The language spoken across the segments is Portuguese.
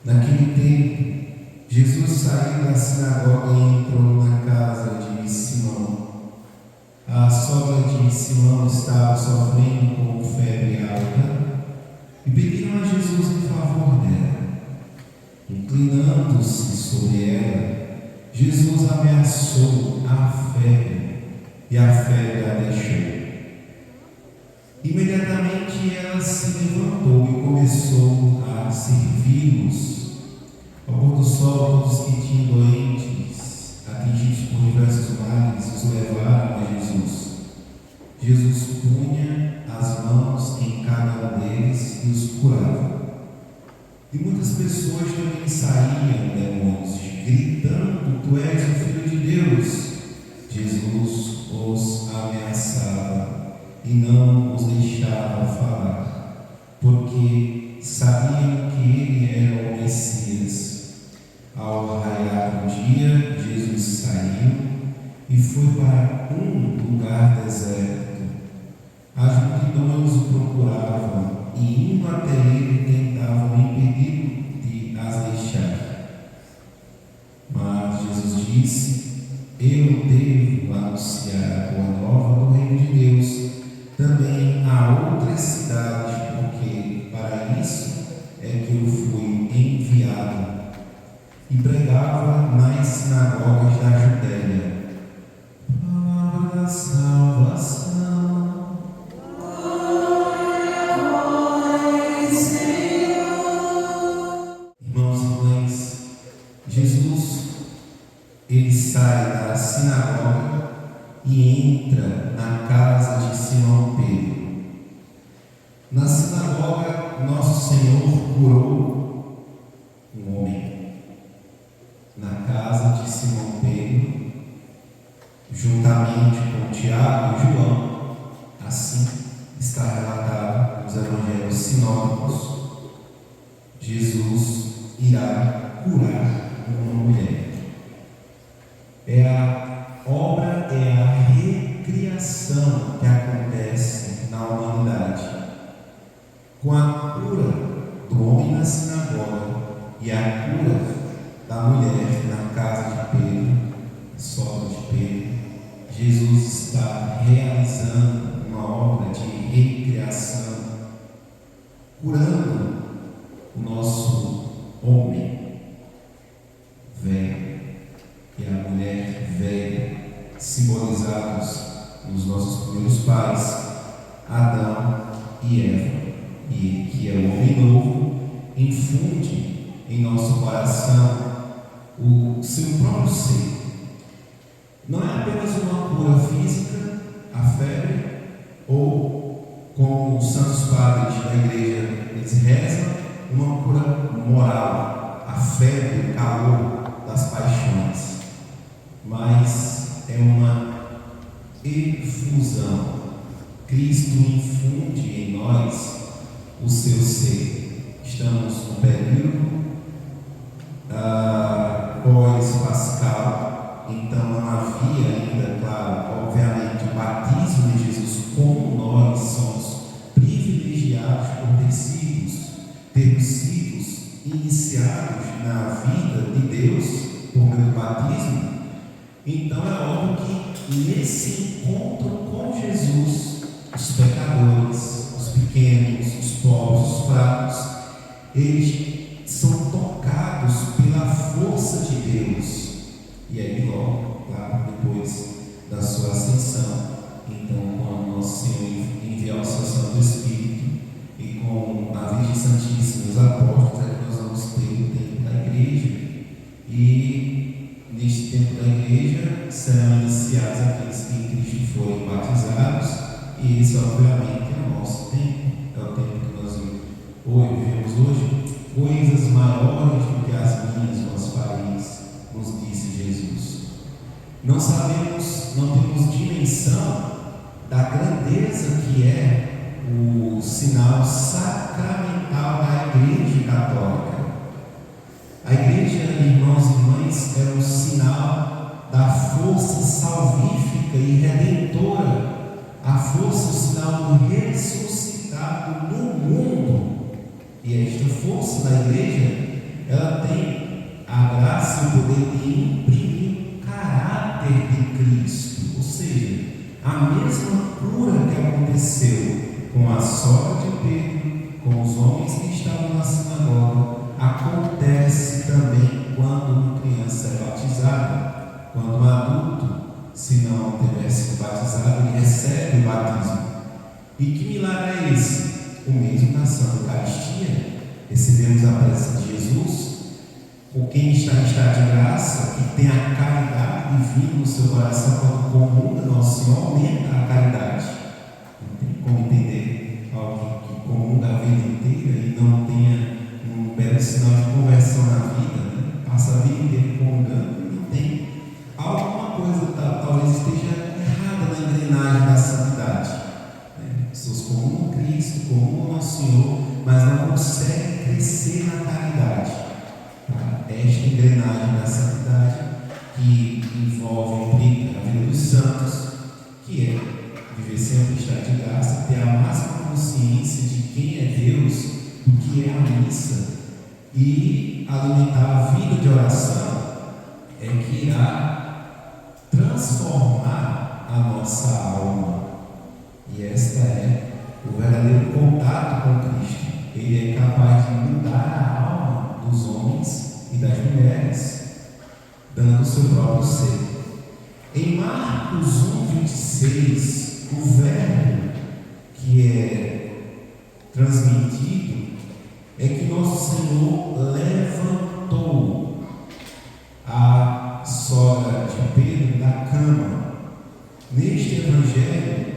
Naquele tempo, Jesus saiu da sinagoga e entrou na casa de Simão. A sogra de Simão estava sofrendo com febre alta e pediram a Jesus em favor dela. Inclinando-se sobre ela, Jesus ameaçou a febre e a febre a deixou. Imediatamente ela se levantou e começou a servi-los. Ao pôr do sol, todos que tinham doentes, atingidos por diversos males, os levaram a Jesus. Jesus punha as mãos em cada um deles e os curava. E muitas pessoas também saíam demônios, gritando: Tu és o Filho de Deus. Jesus os ameaçava e não os deixava falar, porque sabiam que ele era o Messias. Ao raiar o dia, Jesus saiu e foi para um lugar deserto. As multidões o procuravam e, indo até ele, tentavam impedi-lo de as deixar. Mas Jesus disse: Eu devo anunciar a boa nova do reino de Deus também a outras cidades, porque para isso é que eu fui enviado. E pregava nas sinagogas da Judéia. Palavra da salvação. Glória a vós, Senhor. Irmãos e irmãs, Jesus, ele sai da sinagoga e entra na casa de Simão Pedro. Na sinagoga, nosso Senhor curou um homem. Na casa de Simão Pedro, juntamente com Tiago e João, assim está relatado nos evangelhos sinóticos, Jesus irá curar uma mulher. É a recriação que acontece na humanidade. Com a cura do homem na sinagoga e a cura da mulher na casa de Pedro, a sogra de Pedro, Jesus está realizando uma obra de recriação, curando o nosso homem velho e a mulher velha, simbolizados nos nossos primeiros pais, Adão e Eva, e que é o homem novo, infunde em nosso coração o seu próprio ser. Não é apenas uma cura física, a febre, ou como os santos padres da igreja eles rezam, uma cura moral, a febre, o calor das paixões, mas é uma efusão. Cristo infunde em nós o seu ser. Estamos no período pós-pascal, então não havia ainda, claro, obviamente, o batismo de Jesus, como nós somos privilegiados por termos sido iniciados na vida de Deus por meio do batismo. Então é óbvio que nesse encontro com Jesus, os pecadores, os pequenos, os pobres, os fracos, eles são tocados pela força de Deus. E aí logo, claro, depois da sua ascensão, então quando nosso Senhor enviar o seu Santo Espírito e com a Virgem Santíssima e os apóstolos, é que nós vamos ter o tempo da igreja. E neste tempo da igreja serão iniciados aqueles que em Cristo forem batizados, e esse obviamente é o nosso tempo, é o tempo que nós vivemos hoje. Coisas maiores do que as minhas vos fareis, nos disse Jesus. Não sabemos, não temos dimensão da grandeza que é o sinal sacramental da Igreja Católica. A Igreja, irmãos e irmãs, é um sinal da força salvífica e redentora, a força, o sinal do ressuscitado no mundo. E esta força da igreja ela tem a graça e o poder de imprimir o caráter de Cristo. Ou seja, a mesma cura que aconteceu com a sogra de Pedro, com os homens que estavam na sinagoga, acontece também quando uma criança é batizada. Quando um adulto, se não tivesse sido batizado, ele recebe o batismo. E que milagre é esse? O mesmo na Santa Eucaristia. Recebemos a presença de Jesus. Por quem está em estado de graça, que tem a caridade divina no seu coração, quando comunga Nosso Senhor, aumenta a caridade. Não tem como entender alguém que comunga a vida inteira e não tenha um belo sinal de conversão na vida, né? Passa a vida inteira comungando e não tem. Alguma coisa talvez esteja errada na engrenagem da santidade. Né? As pessoas comungam Cristo, comungam Nosso Senhor, mas não conseguem crescer na caridade. Esta engrenagem da santidade que envolve a vida dos santos, que é viver sempre em estado de graça, ter a máxima consciência de quem é Deus, do que é a missa, e alimentar a vida de oração, é que irá transformar a nossa alma. E esta é o verdadeiro contato com Cristo. Ele é capaz de mudar a alma dos homens e das mulheres, dando o seu próprio ser. Em Marcos 1,26, o verbo que é transmitido é que Nosso Senhor levantou a sogra de Pedro da cama. Neste evangelho,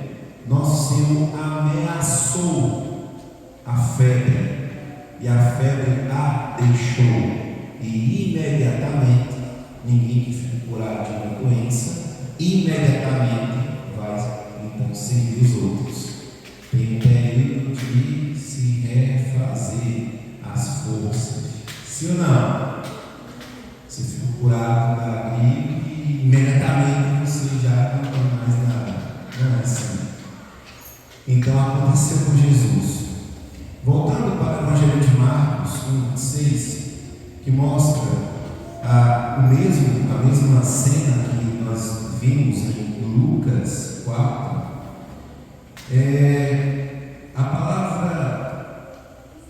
Nosso Senhor ameaçou a febre, e a febre a deixou. E imediatamente, ninguém que fica curado de uma doença, imediatamente vai então servir os outros. Tem um período de se refazer as forças. Sim ou não? Você fica curado da gripe e imediatamente você já não tem mais nada. Não é assim. Então aconteceu com Jesus. Voltando para o Evangelho de Marcos 1,6, que mostra a mesma cena que nós vimos em Lucas 4, a palavra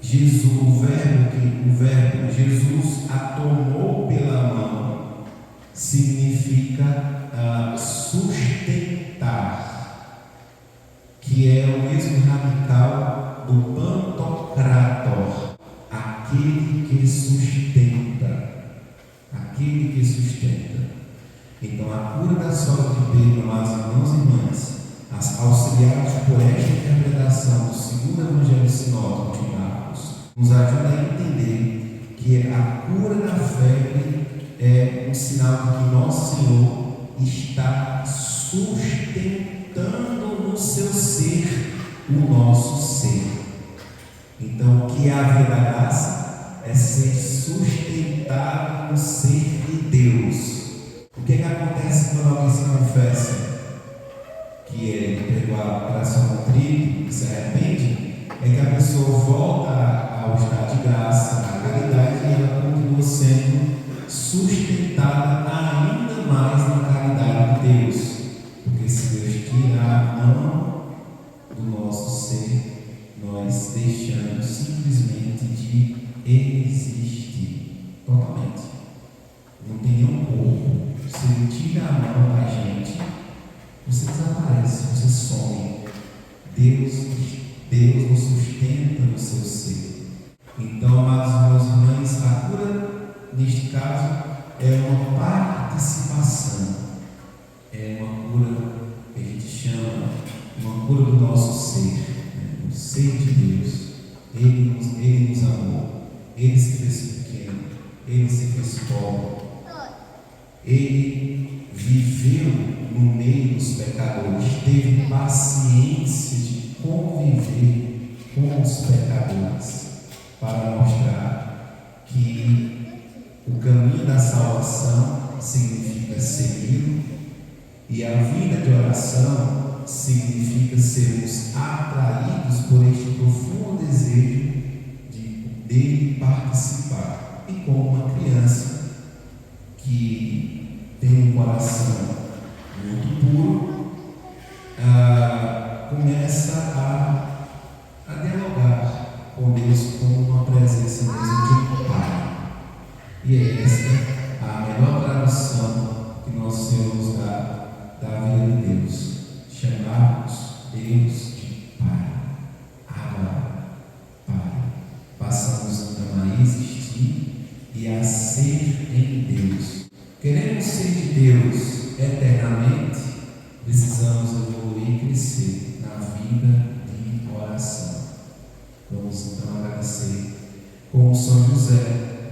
Jesus, o verbo Jesus a tomou pela mão, significa sustentar, que é o mesmo radical do pantocrator, aquele que sustenta. Aquele que sustenta. Então, a cura da sogra de Pedro, amados irmãos e irmãs, auxiliados por esta interpretação do segundo Evangelho Sinótico de Marcos, nos ajuda a entender que a cura da febre é um sinal de que Nosso Senhor está sustentando no seu ser o nosso ser. Então, o que é a vida da graça? É ser sustentado no ser de Deus. O que acontece quando alguém se confessa que é perdoado para seu contrito e se arrepende? É que a pessoa volta ao estado de graça, à caridade, e ela continua sendo sustentada ainda mais na caridade de Deus. Porque se Deus tirar a mão do nosso ser, nós deixamos simplesmente de existir totalmente. Não tem nenhum corpo. Se Ele tira a mão da gente, você desaparece, você some. Deus nos sustenta no seu ser. Então, amados irmãos e irmãs, a cura, neste caso, é uma participação. É uma cura que a gente chama uma cura do nosso ser, o ser de Deus. Ele nos amou, Ele se fez pequeno, Ele se fez pobre, Ele viveu no meio dos pecadores, teve paciência de conviver com os pecadores, para mostrar que o caminho da salvação significa segui-lo, e a vida de oração significa sermos atraídos por este profundo desejo dele participar. e como uma criança que tem um coração muito puro, começa a dialogar com Deus como uma presença mesmo de um pai. E é esta a melhor tradução que nosso Senhor nos dá da vida de Deus: chamarmos Deus de Pai. Agora, Pai, passamos então a existir e a ser em Deus. Queremos ser de Deus eternamente, precisamos evoluir e crescer na vida de oração. Vamos então agradecer com São José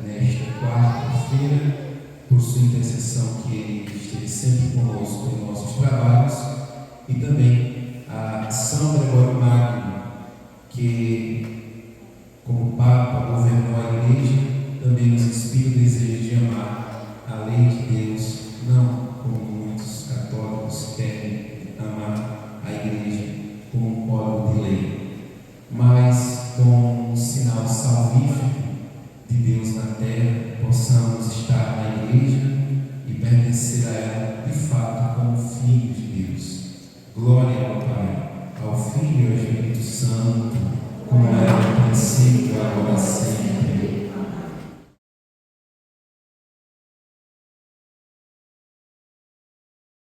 nesta quarta-feira por sua intercessão, que ele esteja sempre conosco em nossos trabalhos, e também a São Gregório Magno, que como Papa governou a Igreja, também nos inspira o desejo de amar a lei de Deus, não como muitos católicos querem amar a Igreja como um código de lei, mas como um sinal salvífico de Deus na terra, possamos estar na Igreja e pertencer a ela de fato como filhos de Deus. Glória ao Pai, ao Filho e ao Espírito Santo, como era no princípio, agora e sempre.